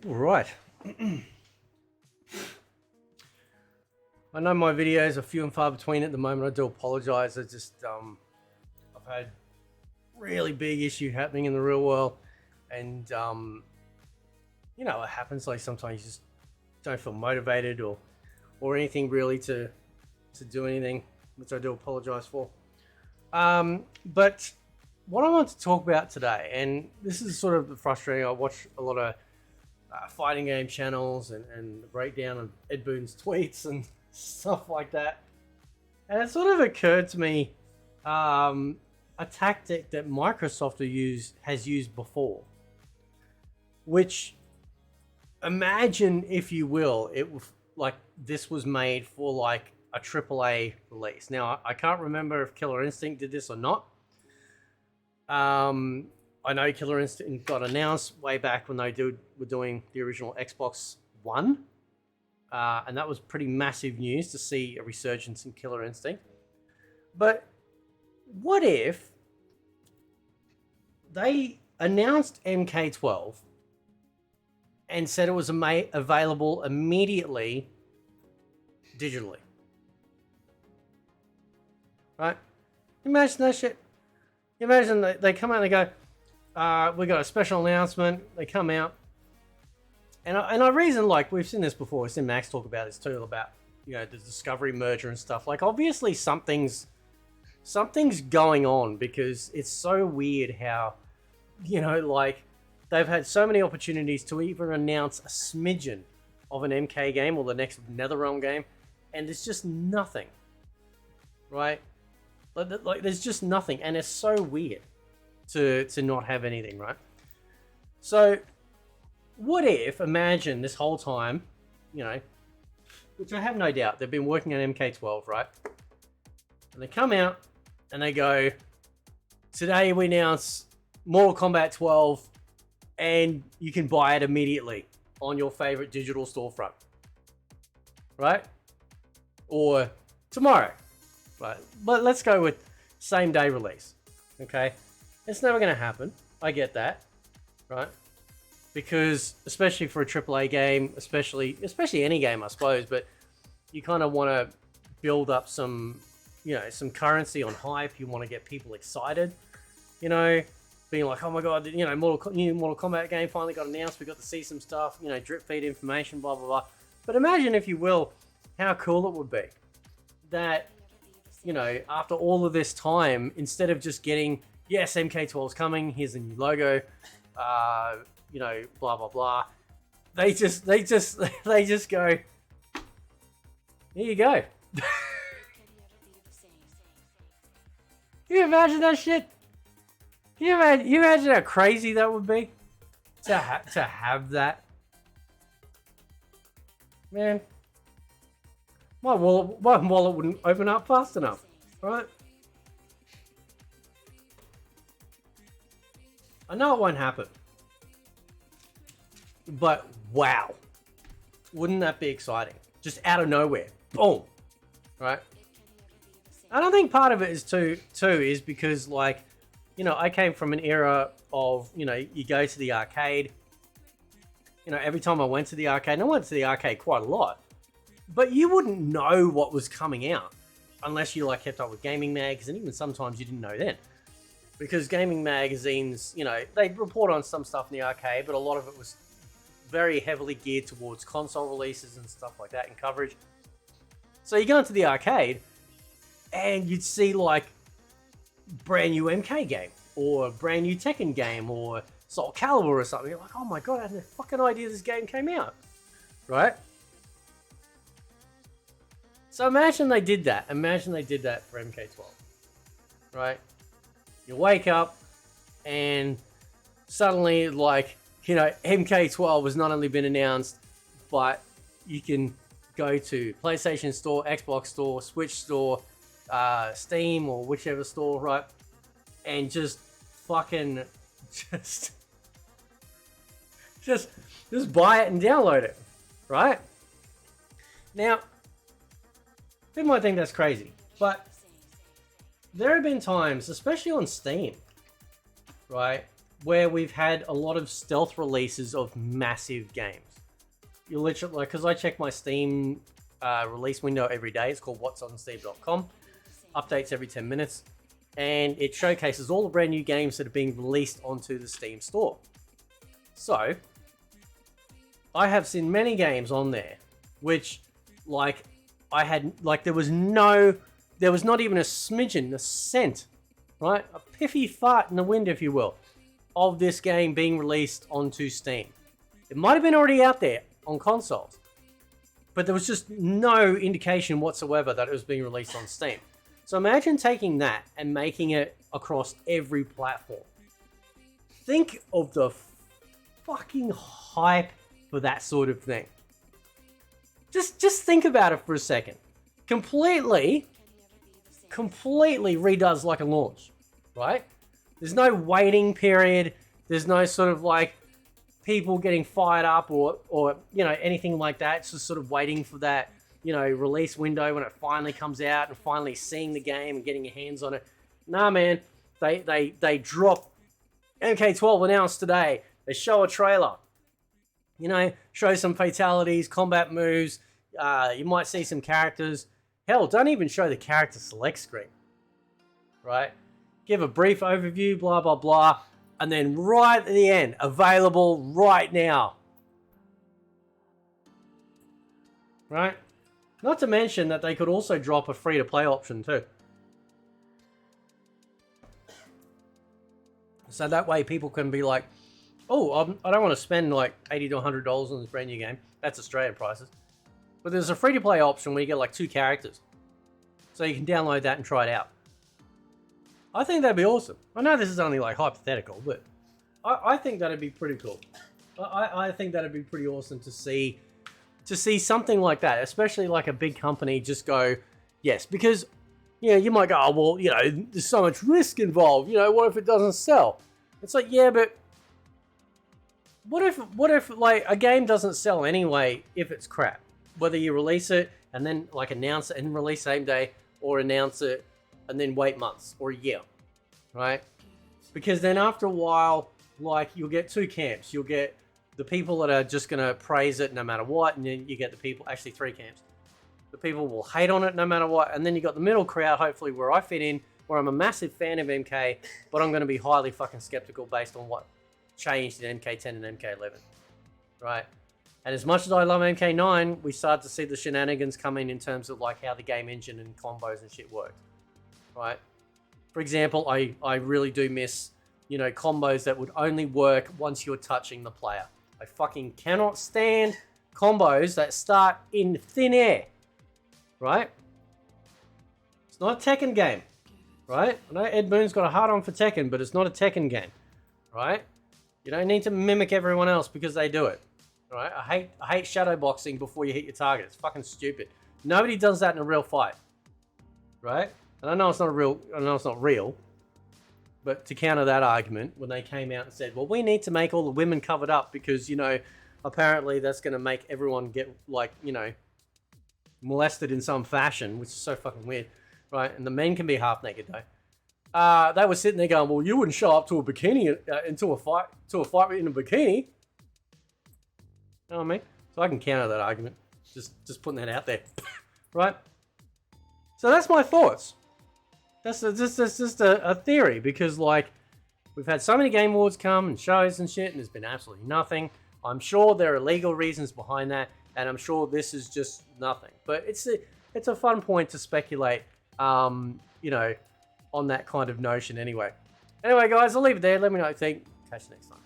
All right. I know my videos are few and far between at the moment. I do apologize. I've had really big issue happening in the real world, and it happens. Like sometimes you just don't feel motivated or anything really to do anything, which I do apologize for. But what I want to talk about today, and this is sort of frustrating. I watch a lot of fighting game channels and the breakdown of Ed Boon's tweets and stuff like that. And it sort of occurred to me a tactic that Microsoft has used before, which, imagine, if you will, like this was made for like a AAA release. Now, I can't remember if Killer Instinct did this or not. I know Killer Instinct got announced way back when they were doing the original Xbox One. And that was pretty massive news to see a resurgence in Killer Instinct. But what if they announced MK12 and said it was available immediately digitally? Right? Imagine that shit. Imagine they come out and they go, we got a special announcement. They come out. And I reason, like, we've seen this before. We've seen Max talk about this too, about, the Discovery merger and stuff. Like, obviously something's going on, because it's so weird how, like, they've had so many opportunities to even announce a smidgen of an MK game or the next NetherRealm game, and there's just nothing, right? Like, there's just nothing, and it's so weird to not have anything, right? So, what if, imagine this whole time, which I have no doubt, they've been working on MK12, right? And they come out and they go, today we announce Mortal Kombat 12 and you can buy it immediately on your favorite digital storefront, right? Or tomorrow, right? But let's go with same day release, okay? It's never going to happen. I get that, right? Because especially for a AAA game, especially any game, I suppose, but you kind of want to build up some currency on hype. You want to get people excited, being like, oh my god, new Mortal Kombat game finally got announced. We got to see some stuff, drip feed information, blah blah blah. But imagine, if you will, how cool it would be that, after all of this time, instead of just getting, yes, MK12's coming, here's a new logo, blah blah blah. They just go, here you go. Can you imagine that shit? Can you imagine how crazy that would be to have that? Man, my wallet wouldn't open up fast enough, right? I know it won't happen. But wow, wouldn't that be exciting? Just out of nowhere, boom, right? I don't think part of it is too is because, like, I came from an era of, you go to the arcade. Every time I went to the arcade, and I went to the arcade quite a lot, but you wouldn't know what was coming out unless you kept up with gaming mags, and even sometimes you didn't know then. Because gaming magazines, they'd report on some stuff in the arcade, but a lot of it was very heavily geared towards console releases and stuff like that and coverage. So you go into the arcade and you'd see like brand new MK game or brand new Tekken game or Soul Calibur or something. You're like, oh my god, I had no fucking idea this game came out, right? So imagine they did that. Imagine they did that for MK12, right? You wake up and suddenly, like, MK12 has not only been announced, but you can go to PlayStation Store, Xbox Store, Switch Store, Steam, or whichever store, right? And just fucking just buy it and download it, right? Now, people might think that's crazy, but there have been times, especially on Steam, right, where we've had a lot of stealth releases of massive games. You literally, like, because I check my Steam release window every day. It's called whatsonsteam.com. Updates every 10 minutes. And it showcases all the brand new games that are being released onto the Steam store. So, I have seen many games on there, which, like, I had, like, there was not even a smidgen, a scent, right? A piffy fart in the wind, if you will, of this game being released onto Steam. It might have been already out there on consoles, but there was just no indication whatsoever that it was being released on Steam. So imagine taking that and making it across every platform. Think of the fucking hype for that sort of thing. Just think about it for a second. Completely redoes like a launch, right? There's no waiting period. There's no sort of like people getting fired up or you know, anything like that. It's just sort of waiting for that, you know, release window when it finally comes out and finally seeing the game and getting your hands on it. Nah, man, they drop MK12 announced today. They show a trailer, you know, show some fatalities, combat moves. You might see some characters. Hell, don't even show the character select screen, right? Give a brief overview, blah, blah, blah. And then right at the end, available right now. Right? Not to mention that they could also drop a free-to-play option too. So that way people can be like, oh, I don't want to spend like $80 to $100 on this brand new game. That's Australian prices. But there's a free-to-play option where you get like 2 characters. So you can download that and try it out. I think that'd be awesome. I know this is only like hypothetical, but I think that'd be pretty cool. I think that'd be pretty awesome to see something like that, especially like a big company just go, yes, because, you know, you might go, oh, well, you know, there's so much risk involved. You know, what if it doesn't sell? It's like, yeah, but what if like a game doesn't sell anyway if it's crap? Whether you release it and then like announce it and release same day, or announce it and then wait months or a year, right? Because then after a while, like, you'll get 2 camps. You'll get the people that are just going to praise it no matter what, and then you get the people, actually 3 camps. The people will hate on it no matter what, and then you got the middle crowd, hopefully, where I fit in, where I'm a massive fan of MK, but I'm going to be highly fucking skeptical based on what changed in MK10 and MK11, right? And as much as I love MK9, we start to see the shenanigans coming in terms of like how the game engine and combos and shit worked, right? For example, I really do miss, you know, combos that would only work once you're touching the player. I fucking cannot stand combos that start in thin air, right? It's not a Tekken game, right? I know Ed Boon's got a hard on for Tekken, but it's not a Tekken game, right? You don't need to mimic everyone else because they do it, right? I hate shadow boxing before you hit your target. It's fucking stupid. Nobody does that in a real fight, right? And I know it's not real, but to counter that argument, when they came out and said, well, we need to make all the women covered up because, you know, apparently that's going to make everyone get, like, you know, molested in some fashion, which is so fucking weird, right? And the men can be half naked, though. They were sitting there going, well, you wouldn't show up to a bikini, into a fight in a bikini. You know what I mean? So I can counter that argument. Just putting that out there, right? So that's my thoughts. That's just a theory, because like we've had so many Game Awards come and shows and shit, and there's been absolutely nothing. I'm sure there are legal reasons behind that, and I'm sure this is just nothing. But it's a fun point to speculate, you know, on that kind of notion. Anyway, guys, I'll leave it there. Let me know what you think. Catch you next time.